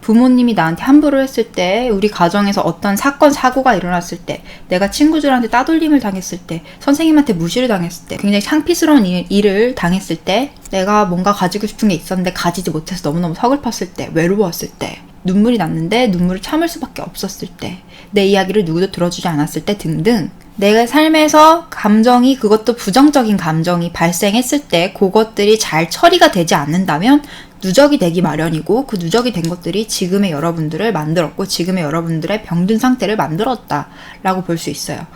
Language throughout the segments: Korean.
부모님이 나한테 함부로 했을 때, 우리 가정에서 어떤 사건, 사고가 일어났을 때, 내가 친구들한테 따돌림을 당했을 때, 선생님한테 무시를 당했을 때, 굉장히 창피스러운 일을 당했을 때, 내가 뭔가 가지고 싶은 게 있었는데 가지지 못해서 너무너무 서글펐을 때, 외로웠을 때, 눈물이 났는데 눈물을 참을 수밖에 없었을 때, 내 이야기를 누구도 들어주지 않았을 때 등등, 내가 삶에서 감정이, 그것도 부정적인 감정이 발생했을 때 그것들이 잘 처리가 되지 않는다면 누적이 되기 마련이고, 그 누적이 된 것들이 지금의 여러분들을 만들었고 지금의 여러분들의 병든 상태를 만들었다 라고 볼 수 있어요.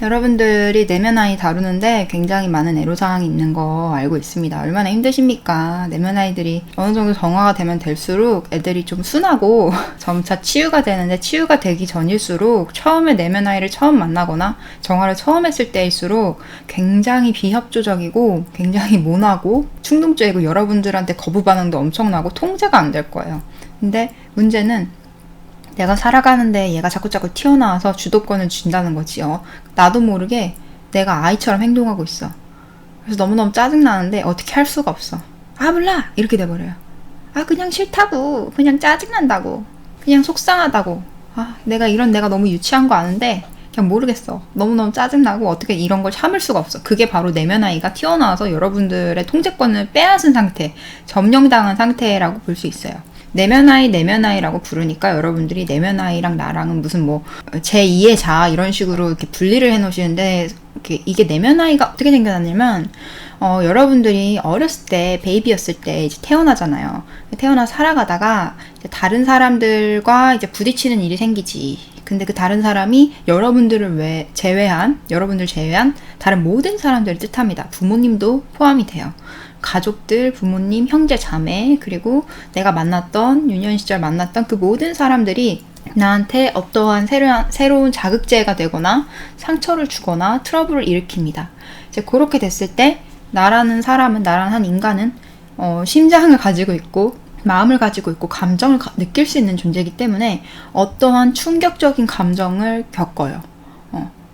여러분들이 내면 아이 다루는데 굉장히 많은 애로사항이 있는 거 알고 있습니다. 얼마나 힘드십니까? 내면 아이들이 어느 정도 정화가 되면 될수록 애들이 좀 순하고 점차 치유가 되는데, 치유가 되기 전일수록, 처음에 내면 아이를 처음 만나거나 정화를 처음 했을 때일수록 굉장히 비협조적이고 굉장히 모나고 충동적이고 여러분들한테 거부 반응도 엄청나고 통제가 안 될 거예요. 근데 문제는 내가 살아가는데 얘가 자꾸 튀어나와서 주도권을 준다는 거지요. 나도 모르게 내가 아이처럼 행동하고 있어. 그래서 너무너무 짜증나는데 어떻게 할 수가 없어. 아 몰라! 이렇게 돼버려요. 아 그냥 싫다고, 그냥 짜증난다고, 그냥 속상하다고, 아 내가 너무 유치한 거 아는데 그냥 모르겠어. 너무너무 짜증나고 어떻게 이런 걸 참을 수가 없어. 그게 바로 내면 아이가 튀어나와서 여러분들의 통제권을 빼앗은 상태, 점령당한 상태라고 볼 수 있어요. 내면 아이라고 부르니까 여러분들이 내면 아이랑 나랑은 무슨 뭐 제2의 자아 이런 식으로 이렇게 분리를 해 놓으시는데, 이게 내면 아이가 어떻게 생겨났냐면, 여러분들이 어렸을 때, 베이비였을 때 이제 태어나잖아요. 태어나서 살아가다가 이제 다른 사람들과 이제 부딪히는 일이 생기지. 근데 그 다른 사람이 여러분들 제외한 다른 모든 사람들을 뜻합니다. 부모님도 포함이 돼요. 가족들, 부모님, 형제, 자매, 그리고 내가 유년 시절 만났던 그 모든 사람들이 나한테 어떠한 새로운 자극제가 되거나 상처를 주거나 트러블을 일으킵니다. 이제 그렇게 됐을 때 나라는 한 인간은 심장을 가지고 있고 마음을 가지고 있고 감정을 느낄 수 있는 존재이기 때문에 어떠한 충격적인 감정을 겪어요.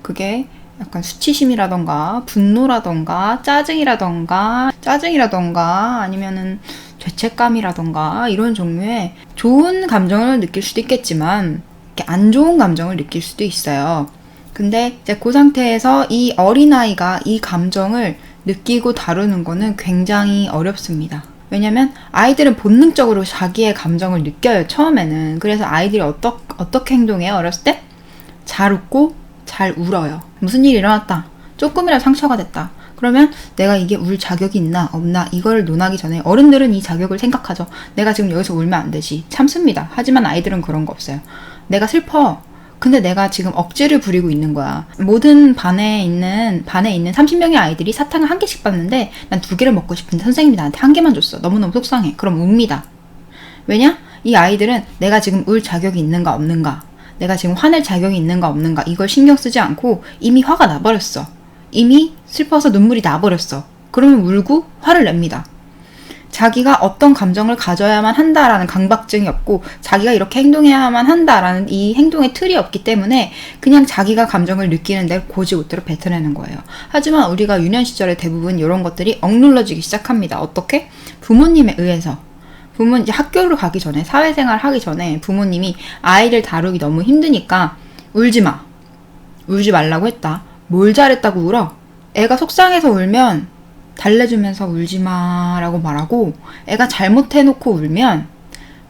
그게 약간 수치심이라던가 분노라던가 짜증이라던가 아니면은 죄책감이라던가 이런 종류의 좋은 감정을 느낄 수도 있겠지만 안 좋은 감정을 느낄 수도 있어요. 근데 이제 그 상태에서 이 어린아이가 이 감정을 느끼고 다루는 거는 굉장히 어렵습니다. 왜냐면 아이들은 본능적으로 자기의 감정을 느껴요, 처음에는. 그래서 아이들이 어떻게 행동해요, 어렸을 때? 잘 웃고 잘 울어요. 무슨 일이 일어났다, 조금이라도 상처가 됐다, 그러면 내가 이게 울 자격이 있나 없나 이걸 논하기 전에 어른들은 이 자격을 생각하죠. 내가 지금 여기서 울면 안 되지, 참습니다. 하지만 아이들은 그런 거 없어요. 내가 슬퍼, 근데 내가 지금 억지를 부리고 있는 거야. 모든 반에 있는 30명의 아이들이 사탕을 1개씩 받는데 난 2개를 먹고 싶은데 선생님이 나한테 1개만 줬어. 너무너무 속상해. 그럼 웁니다. 왜냐? 이 아이들은 내가 지금 울 자격이 있는가 없는가, 내가 지금 화낼 자격이 있는가 없는가 이걸 신경 쓰지 않고 이미 화가 나버렸어. 이미 슬퍼서 눈물이 나버렸어. 그러면 울고 화를 냅니다. 자기가 어떤 감정을 가져야만 한다라는 강박증이 없고 자기가 이렇게 행동해야만 한다라는 이 행동의 틀이 없기 때문에 그냥 자기가 감정을 느끼는 대로 고지고대로 뱉어내는 거예요. 하지만 우리가 유년 시절에 대부분 이런 것들이 억눌러지기 시작합니다. 어떻게? 부모님에 의해서. 이제 학교를 가기 전에, 사회생활 하기 전에 부모님이 아이를 다루기 너무 힘드니까 울지 마, 울지 말라고 했다, 뭘 잘했다고 울어, 애가 속상해서 울면 달래주면서 울지 마라고 말하고, 애가 잘못해놓고 울면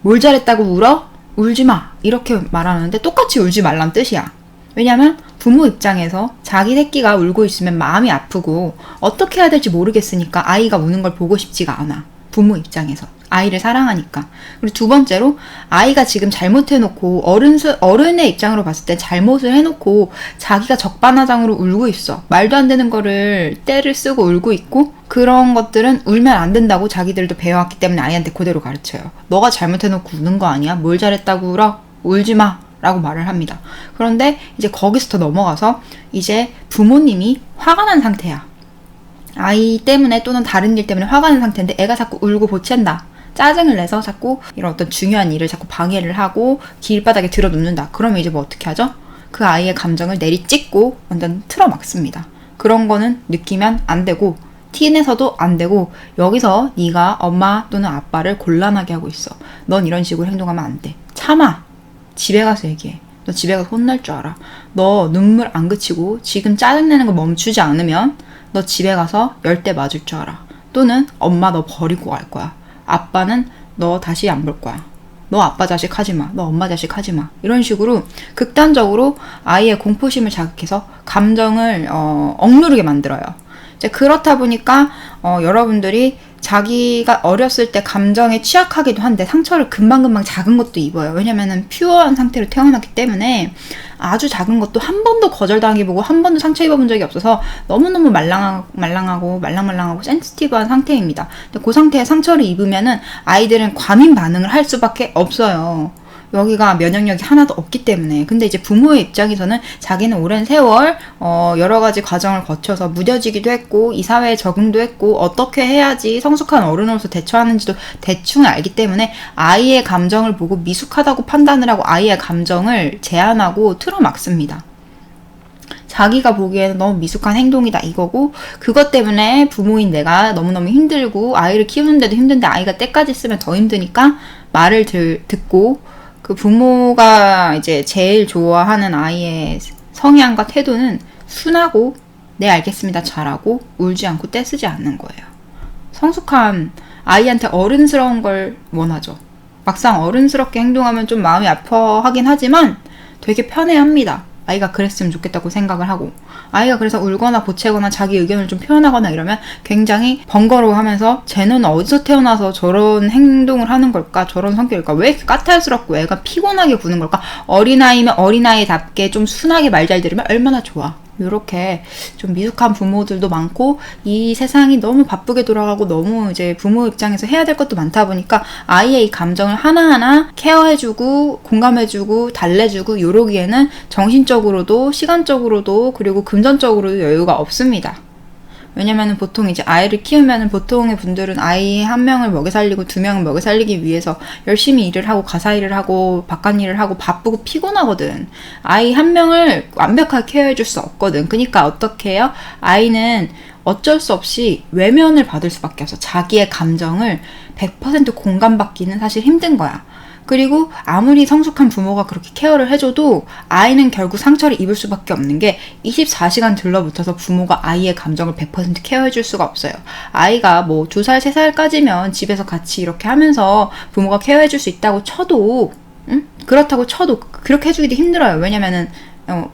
뭘 잘했다고 울어? 울지 마, 이렇게 말하는데 똑같이 울지 말란 뜻이야. 왜냐면 부모 입장에서 자기 새끼가 울고 있으면 마음이 아프고 어떻게 해야 될지 모르겠으니까 아이가 우는 걸 보고 싶지가 않아. 부모 입장에서 아이를 사랑하니까. 그리고 두 번째로 아이가 지금 잘못해놓고 어른의 입장으로 봤을 때 잘못을 해놓고 자기가 적반하장으로 울고 있어. 말도 안 되는 거를 떼를 쓰고 울고 있고, 그런 것들은 울면 안 된다고 자기들도 배워왔기 때문에 아이한테 그대로 가르쳐요. 너가 잘못해놓고 우는 거 아니야? 뭘 잘했다고 울어? 울지 마 라고 말을 합니다. 그런데 이제 거기서 더 넘어가서 이제 부모님이 화가 난 상태야. 아이 때문에 또는 다른 일 때문에 화가 난 상태인데 애가 자꾸 울고 보챈다, 짜증을 내서 자꾸 이런 어떤 중요한 일을 자꾸 방해를 하고 길바닥에 들어눕는다. 그러면 이제 뭐 어떻게 하죠? 그 아이의 감정을 내리찍고 완전 틀어막습니다. 그런 거는 느끼면 안 되고 티내서도 안 되고 여기서 네가 엄마 또는 아빠를 곤란하게 하고 있어. 넌 이런 식으로 행동하면 안 돼. 참아. 집에 가서 얘기해. 너 집에 가서 혼날 줄 알아. 너 눈물 안 그치고 지금 짜증내는 거 멈추지 않으면 너 집에 가서 열대 맞을 줄 알아. 또는 엄마 너 버리고 갈 거야. 아빠는 너 다시 안 볼 거야. 너 아빠 자식 하지 마. 너 엄마 자식 하지 마. 이런 식으로 극단적으로 아이의 공포심을 자극해서 감정을 억누르게 만들어요. 이제 그렇다 보니까 여러분들이 자기가 어렸을 때 감정에 취약하기도 한데 상처를 금방금방 작은 것도 입어요. 왜냐면은 퓨어한 상태로 태어났기 때문에 아주 작은 것도 한 번도 거절당해보고 한 번도 상처 입어본 적이 없어서 너무너무 말랑말랑하고 센시티브한 상태입니다. 근데 그 상태에 상처를 입으면은 아이들은 과민 반응을 할 수밖에 없어요. 여기가 면역력이 하나도 없기 때문에. 근데 이제 부모의 입장에서는 자기는 오랜 세월 여러 가지 과정을 거쳐서 무뎌지기도 했고 이 사회에 적응도 했고 어떻게 해야지 성숙한 어른으로서 대처하는지도 대충 알기 때문에 아이의 감정을 보고 미숙하다고 판단을 하고 아이의 감정을 제한하고 틀어막습니다. 자기가 보기에는 너무 미숙한 행동이다 이거고 그것 때문에 부모인 내가 너무너무 힘들고 아이를 키우는데도 힘든데 아이가 때까지 쓰면 더 힘드니까 말을 듣고 그 부모가 이제 제일 좋아하는 아이의 성향과 태도는 순하고 네 알겠습니다 잘하고 울지 않고 떼쓰지 않는 거예요. 성숙한 아이한테 어른스러운 걸 원하죠. 막상 어른스럽게 행동하면 좀 마음이 아파하긴 하지만 되게 편해합니다. 아이가 그랬으면 좋겠다고 생각을 하고 아이가 그래서 울거나 보채거나 자기 의견을 좀 표현하거나 이러면 굉장히 번거로워하면서 쟤는 어디서 태어나서 저런 행동을 하는 걸까? 저런 성격일까? 왜 이렇게 까탈스럽고 애가 피곤하게 구는 걸까? 어린아이면 어린아이답게 좀 순하게 말 잘 들으면 얼마나 좋아. 이렇게 좀 미숙한 부모들도 많고 이 세상이 너무 바쁘게 돌아가고 너무 이제 부모 입장에서 해야 될 것도 많다 보니까 아이의 이 감정을 하나하나 케어해주고 공감해주고 달래주고 요러기에는 정신적으로도 시간적으로도 그리고 금전적으로도 여유가 없습니다. 왜냐면은 보통 이제 아이를 키우면은 보통의 분들은 아이 한 명을 먹여 살리고 두 명을 먹여 살리기 위해서 열심히 일을 하고 가사 일을 하고 바깥 일을 하고 바쁘고 피곤하거든. 아이 한 명을 완벽하게 케어해줄 수 없거든. 그러니까 어떻게 해요? 아이는 어쩔 수 없이 외면을 받을 수밖에 없어. 자기의 감정을 100% 공감받기는 사실 힘든 거야. 그리고 아무리 성숙한 부모가 그렇게 케어를 해줘도 아이는 결국 상처를 입을 수밖에 없는 게 24시간 들러붙어서 부모가 아이의 감정을 100% 케어해줄 수가 없어요. 아이가 뭐 2살, 3살까지면 집에서 같이 이렇게 하면서 부모가 케어해줄 수 있다고 쳐도 그렇다고 쳐도 그렇게 해주기도 힘들어요. 왜냐면은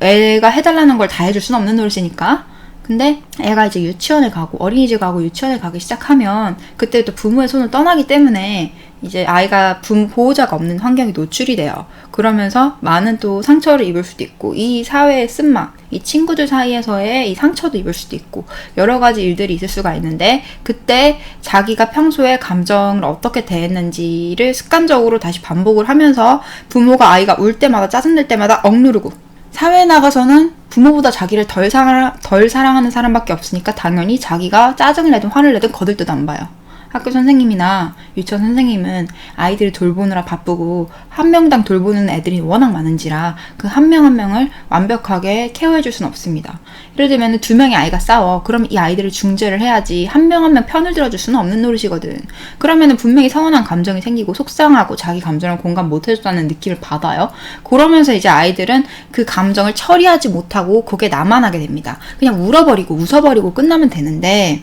애가 해달라는 걸 다 해줄 수는 없는 노릇이니까. 근데 애가 이제 유치원에 가고 어린이집 가고 유치원에 가기 시작하면 그때부터 부모의 손을 떠나기 때문에 이제 아이가 보호자가 없는 환경에 노출이 돼요. 그러면서 많은 또 상처를 입을 수도 있고 이 사회의 쓴맛, 이 친구들 사이에서의 이 상처도 입을 수도 있고 여러 가지 일들이 있을 수가 있는데 그때 자기가 평소에 감정을 어떻게 대했는지를 습관적으로 다시 반복을 하면서 부모가 아이가 울 때마다 짜증낼 때마다 억누르고 사회에 나가서는 부모보다 자기를 덜 사랑하는 사람밖에 없으니까 당연히 자기가 짜증을 내든 화를 내든 거들떠도 안 봐요. 학교 선생님이나 유치원 선생님은 아이들을 돌보느라 바쁘고 한 명당 돌보는 애들이 워낙 많은지라 그 한 명 한 명을 완벽하게 케어해줄 수는 없습니다. 예를 들면 2명의 아이가 싸워. 그럼 이 아이들을 중재를 해야지 한 명 한 명 편을 들어줄 수는 없는 노릇이거든. 그러면은 분명히 서운한 감정이 생기고 속상하고 자기 감정을 공감 못해줬다는 느낌을 받아요. 그러면서 이제 아이들은 그 감정을 처리하지 못하고 그게 나만 하게 됩니다. 그냥 울어버리고 웃어버리고 끝나면 되는데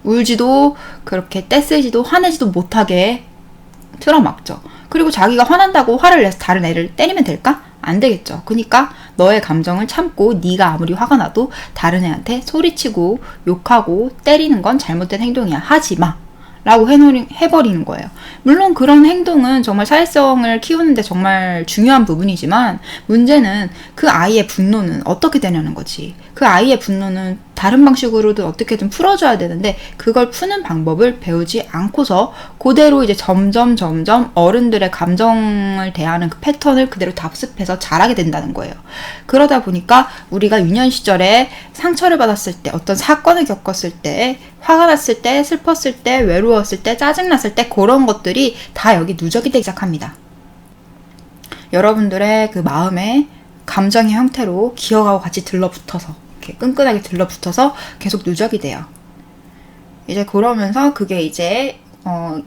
울지도 그렇게 떼쓰지도 화내지도 못하게 틀어막죠. 그리고 자기가 화난다고 화를 내서 다른 애를 때리면 될까? 안 되겠죠. 그러니까 너의 감정을 참고 네가 아무리 화가 나도 다른 애한테 소리치고 욕하고 때리는 건 잘못된 행동이야. 하지 마. 라고 해버리는 거예요. 물론 그런 행동은 정말 사회성을 키우는데 정말 중요한 부분이지만 문제는 그 아이의 분노는 어떻게 되냐는 거지. 그 아이의 분노는 다른 방식으로도 어떻게든 풀어줘야 되는데 그걸 푸는 방법을 배우지 않고서 그대로 이제 점점 어른들의 감정을 대하는 그 패턴을 그대로 답습해서 자라게 된다는 거예요. 그러다 보니까 우리가 유년 시절에 상처를 받았을 때 어떤 사건을 겪었을 때 화가 났을 때 슬펐을 때 외로웠을 때 짜증났을 때 그런 것들이 다 여기 누적이 되기 시작합니다. 여러분들의 그 마음에 감정의 형태로 기억하고 같이 들러붙어서 끈끈하게 들러붙어서 계속 누적이 돼요. 이제 그러면서 그게 이제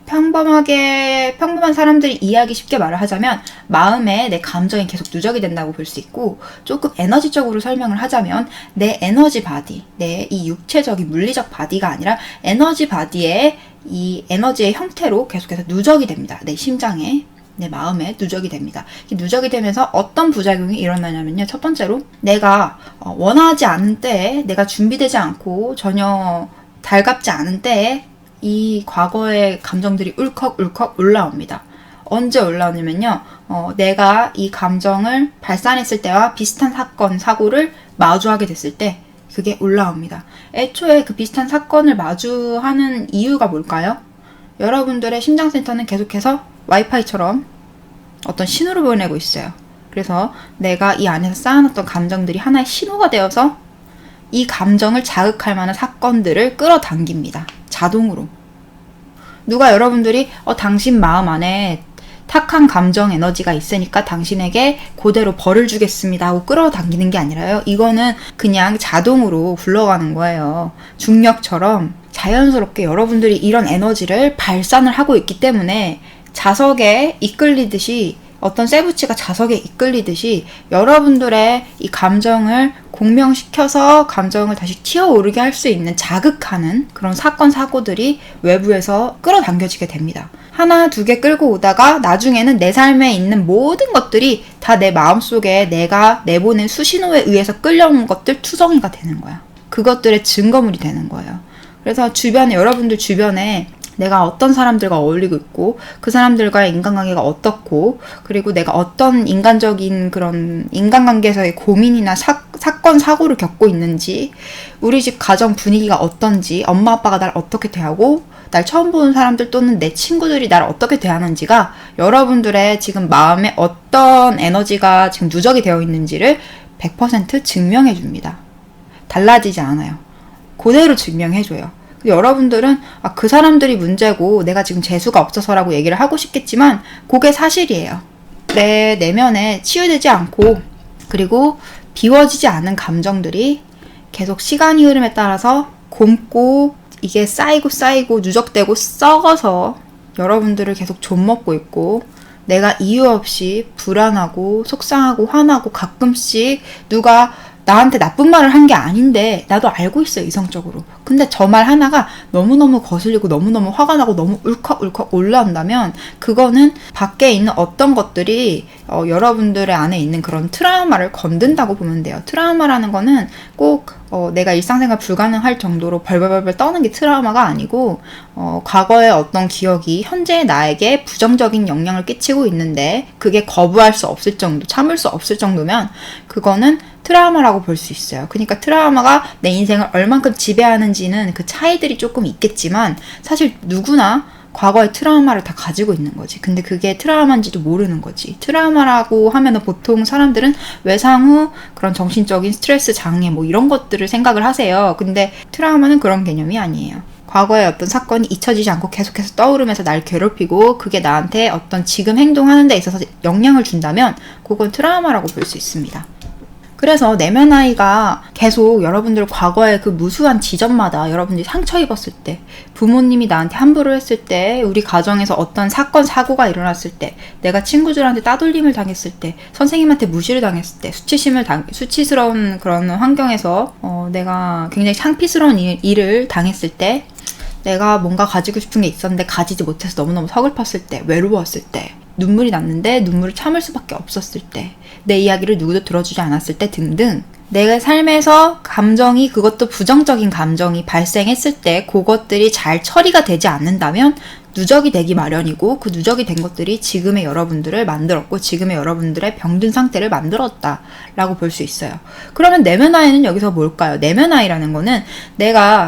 평범한 사람들이 이해하기 쉽게 말을 하자면 마음에 내 감정이 계속 누적이 된다고 볼 수 있고, 조금 에너지적으로 설명을 하자면 내 에너지 바디, 내 이 육체적인 물리적 바디가 아니라 에너지 바디에 이 에너지의 형태로 계속해서 누적이 됩니다. 내 심장에, 내 마음에 누적이 됩니다. 누적이 되면서 어떤 부작용이 일어나냐면요. 첫 번째로 내가 원하지 않은 때에, 내가 준비되지 않고 전혀 달갑지 않은 때에 이 과거의 감정들이 울컥울컥 올라옵니다. 언제 올라오냐면요. 내가 이 감정을 발산했을 때와 비슷한 사건, 사고를 마주하게 됐을 때 그게 올라옵니다. 애초에 그 비슷한 사건을 마주하는 이유가 뭘까요? 여러분들의 심장센터는 계속해서 와이파이처럼 어떤 신호를 보내고 있어요. 그래서 내가 이 안에서 쌓아놨던 감정들이 하나의 신호가 되어서 이 감정을 자극할 만한 사건들을 끌어당깁니다. 자동으로. 누가 여러분들이 당신 마음 안에 탁한 감정 에너지가 있으니까 당신에게 그대로 벌을 주겠습니다 하고 끌어당기는 게 아니라요. 이거는 그냥 자동으로 굴러가는 거예요. 중력처럼 자연스럽게 여러분들이 이런 에너지를 발산을 하고 있기 때문에 자석에 이끌리듯이, 어떤 세부치가 자석에 이끌리듯이 여러분들의 이 감정을 공명시켜서 감정을 다시 튀어오르게 할 수 있는, 자극하는 그런 사건, 사고들이 외부에서 끌어당겨지게 됩니다. 하나, 두 개 끌고 오다가 나중에는 내 삶에 있는 모든 것들이 다 내 마음속에 내가 내보낸 수신호에 의해서 끌려오는 것들 투성이가 되는 거야. 그것들의 증거물이 되는 거예요. 그래서 여러분들 주변에 내가 어떤 사람들과 어울리고 있고, 그 사람들과의 인간관계가 어떻고, 그리고 내가 어떤 인간적인 그런 인간관계에서의 고민이나 사건, 사고를 겪고 있는지, 우리 집 가정 분위기가 어떤지, 엄마 아빠가 날 어떻게 대하고, 날 처음 보는 사람들 또는 내 친구들이 날 어떻게 대하는지가 여러분들의 지금 마음에 어떤 에너지가 지금 누적이 되어 있는지를 100% 증명해 줍니다. 달라지지 않아요. 그대로 증명해줘요. 여러분들은 그 사람들이 문제고 내가 지금 재수가 없어서라고 얘기를 하고 싶겠지만 그게 사실이에요. 내 내면에 치유되지 않고, 그리고 비워지지 않은 감정들이 계속 시간이 흐름에 따라서 곪고, 이게 쌓이고 누적되고 썩어서 여러분들을 계속 좀먹고 있고, 내가 이유 없이 불안하고 속상하고 화나고, 가끔씩 누가 나한테 나쁜 말을 한 게 아닌데 나도 알고 있어요, 이성적으로. 근데 저 말 하나가 너무너무 거슬리고 너무너무 화가 나고 너무 울컥울컥 올라온다면 그거는 밖에 있는 어떤 것들이 여러분들의 안에 있는 그런 트라우마를 건든다고 보면 돼요. 트라우마라는 거는 꼭 내가 일상생활 불가능할 정도로 벌벌벌 떠는 게 트라우마가 아니고, 과거의 어떤 기억이 현재의 나에게 부정적인 영향을 끼치고 있는데 그게 거부할 수 없을 정도, 참을 수 없을 정도면 그거는 트라우마라고 볼 수 있어요. 그러니까 트라우마가 내 인생을 얼만큼 지배하는지는 그 차이들이 조금 있겠지만 사실 누구나 과거의 트라우마를 다 가지고 있는 거지. 근데 그게 트라우마인지도 모르는 거지. 트라우마라고 하면은 보통 사람들은 외상 후 그런 정신적인 스트레스 장애 뭐 이런 것들을 생각을 하세요. 근데 트라우마는 그런 개념이 아니에요. 과거의 어떤 사건이 잊혀지지 않고 계속해서 떠오르면서 날 괴롭히고 그게 나한테 어떤 지금 행동하는 데 있어서 영향을 준다면 그건 트라우마라고 볼 수 있습니다. 그래서 내면 아이가 계속 여러분들 과거의 그 무수한 지점마다 여러분들이 상처 입었을 때, 부모님이 나한테 함부로 했을 때, 우리 가정에서 어떤 사건, 사고가 일어났을 때, 내가 친구들한테 따돌림을 당했을 때, 선생님한테 무시를 당했을 때, 수치스러운 그런 환경에서 내가 굉장히 창피스러운 일을 당했을 때, 내가 뭔가 가지고 싶은 게 있었는데 가지지 못해서 너무너무 서글펐을 때, 외로웠을 때, 눈물이 났는데 눈물을 참을 수밖에 없었을 때, 내 이야기를 누구도 들어주지 않았을 때 등등, 내 삶에서 감정이, 그것도 부정적인 감정이 발생했을 때 그것들이 잘 처리가 되지 않는다면 누적이 되기 마련이고, 그 누적이 된 것들이 지금의 여러분들을 만들었고 지금의 여러분들의 병든 상태를 만들었다라고 볼 수 있어요. 그러면 내면 아이는 여기서 뭘까요? 내면 아이라는 거는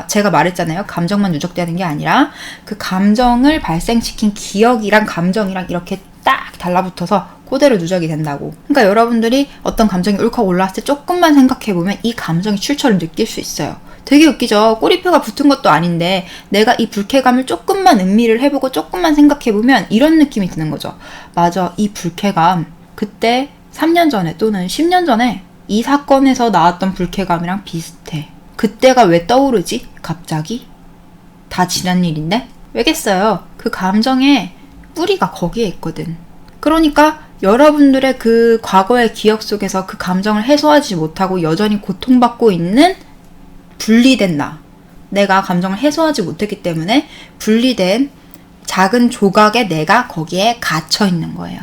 제가 말했잖아요. 감정만 누적되는 게 아니라 그 감정을 발생시킨 기억이랑 감정이랑 이렇게 딱 달라붙어서 그대로 누적이 된다고. 그러니까 여러분들이 어떤 감정이 울컥 올라왔을 때 조금만 생각해보면 이 감정의 출처를 느낄 수 있어요. 되게 웃기죠? 꼬리표가 붙은 것도 아닌데 내가 이 불쾌감을 조금만 음미를 해보고 조금만 생각해보면 이런 느낌이 드는 거죠. 맞아, 이 불쾌감 그때 3년 전에 또는 10년 전에 이 사건에서 나왔던 불쾌감이랑 비슷해. 그때가 왜 떠오르지? 갑자기? 다 지난 일인데? 왜겠어요? 그 감정의 뿌리가 거기에 있거든. 그러니까 여러분들의 그 과거의 기억 속에서 그 감정을 해소하지 못하고 여전히 고통받고 있는 분리된 나. 내가 감정을 해소하지 못했기 때문에 분리된 작은 조각의 내가 거기에 갇혀 있는 거예요.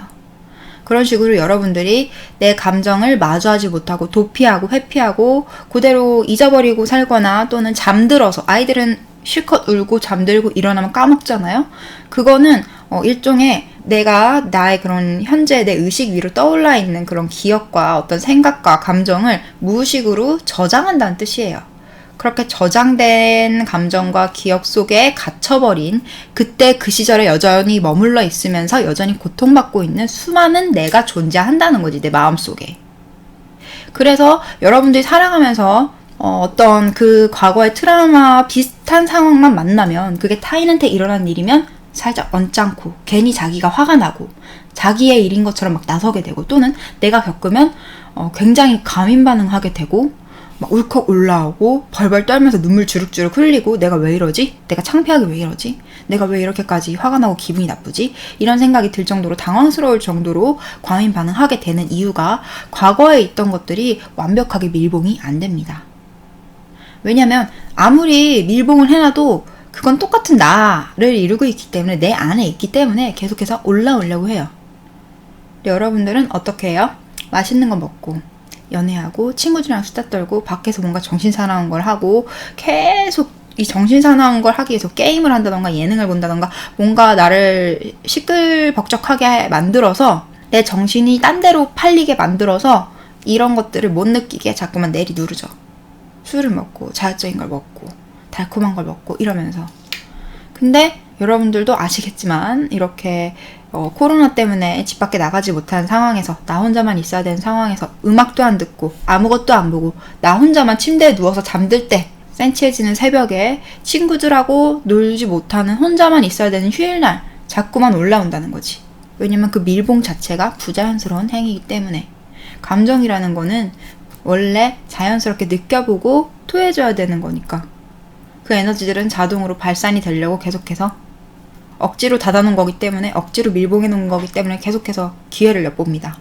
그런 식으로 여러분들이 내 감정을 마주하지 못하고 도피하고 회피하고 그대로 잊어버리고 살거나 또는 잠들어서, 아이들은 실컷 울고 잠들고 일어나면 까먹잖아요. 그거는 일종의 내가 나의 그런 현재 내 의식 위로 떠올라 있는 그런 기억과 어떤 생각과 감정을 무의식으로 저장한다는 뜻이에요. 그렇게 저장된 감정과 기억 속에 갇혀버린 그때 그 시절에 여전히 머물러 있으면서 여전히 고통받고 있는 수많은 내가 존재한다는 거지, 내 마음속에. 그래서 여러분들이 살아가면서 어떤 그 과거의 트라우마 비슷한 상황만 만나면, 그게 타인한테 일어난 일이면 살짝 언짢고 괜히 자기가 화가 나고 자기의 일인 것처럼 막 나서게 되고, 또는 내가 겪으면 굉장히 과민 반응하게 되고 막 울컥 올라오고 벌벌 떨면서 눈물 주룩주룩 흘리고, 내가 왜 이러지? 내가 창피하게 왜 이러지? 내가 왜 이렇게까지 화가 나고 기분이 나쁘지? 이런 생각이 들 정도로, 당황스러울 정도로 과민 반응하게 되는 이유가 과거에 있던 것들이 완벽하게 밀봉이 안 됩니다. 왜냐면 아무리 밀봉을 해놔도 그건 똑같은 나를 이루고 있기 때문에, 내 안에 있기 때문에 계속해서 올라오려고 해요. 여러분들은 어떻게 해요? 맛있는 거 먹고 연애하고 친구들이랑 수다 떨고 밖에서 뭔가 정신사나운 걸 하고, 계속 이 정신사나운 걸 하기 위해서 게임을 한다던가 예능을 본다던가 뭔가 나를 시끌벅적하게 만들어서 내 정신이 딴 데로 팔리게 만들어서 이런 것들을 못 느끼게 자꾸만 내리누르죠. 술을 먹고 자극적인 걸 먹고 달콤한 걸 먹고 이러면서. 근데 여러분들도 아시겠지만 이렇게 코로나 때문에 집 밖에 나가지 못한 상황에서, 나 혼자만 있어야 되는 상황에서 음악도 안 듣고 아무것도 안 보고 나 혼자만 침대에 누워서 잠들 때, 센치해지는 새벽에 친구들하고 놀지 못하는, 혼자만 있어야 되는 휴일날 자꾸만 올라온다는 거지. 왜냐면 그 밀봉 자체가 부자연스러운 행위이기 때문에. 감정이라는 거는 원래 자연스럽게 느껴보고 토해줘야 되는 거니까. 그 에너지들은 자동으로 발산이 되려고 계속해서 억지로 닫아놓은 거기 때문에, 억지로 밀봉해 놓은 거기 때문에 계속해서 기회를 엿봅니다.